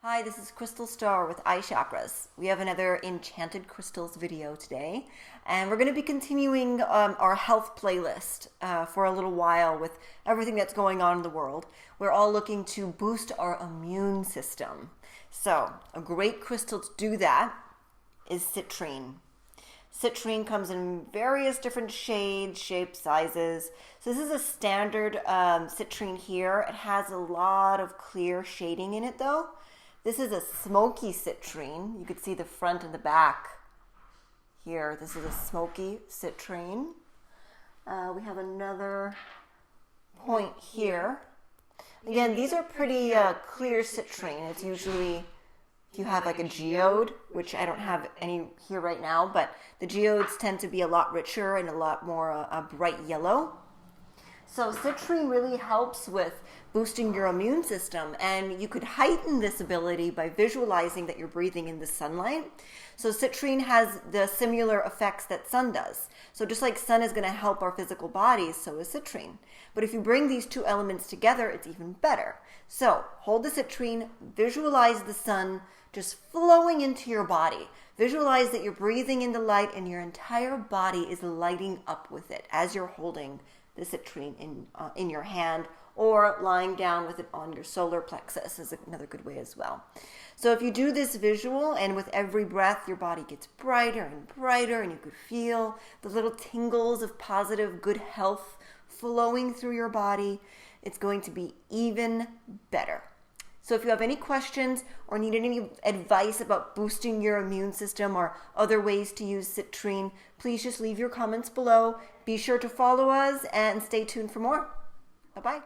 Hi, this is Krystal Starr with iChakras. We have another Enchanted Crystals video today, and we're going to be continuing our health playlist for a little while with everything that's going on in the world. We're all looking to boost our immune system. So, a great crystal to do that is citrine. Citrine comes in various different shades, shapes, sizes. So this is a standard citrine here. It has a lot of clear shading in it though. This is a smoky citrine. You can see the front and the back here. This is a smoky citrine. We have another point here. Again, these are pretty clear citrine. It's usually, if you have like a geode, which I don't have any here right now, but the geodes tend to be a lot richer and a lot more a bright yellow. So citrine really helps with boosting your immune system, and you could heighten this ability by visualizing that you're breathing in the sunlight. So citrine has the similar effects that sun does. So just like sun is going to help our physical bodies, so is citrine. But if you bring these two elements together, it's even better. So hold the citrine, visualize the sun just flowing into your body. Visualize that you're breathing in the light and your entire body is lighting up with it as you're holding the citrine in your hand, or lying down with it on your solar plexus is another good way as well. So if you do this visual, and with every breath your body gets brighter and brighter, and you could feel the little tingles of positive good health flowing through your body, it's going to be even better. So if you have any questions or need any advice about boosting your immune system or other ways to use citrine, please just leave your comments below. Be sure to follow us and stay tuned for more. Bye-bye.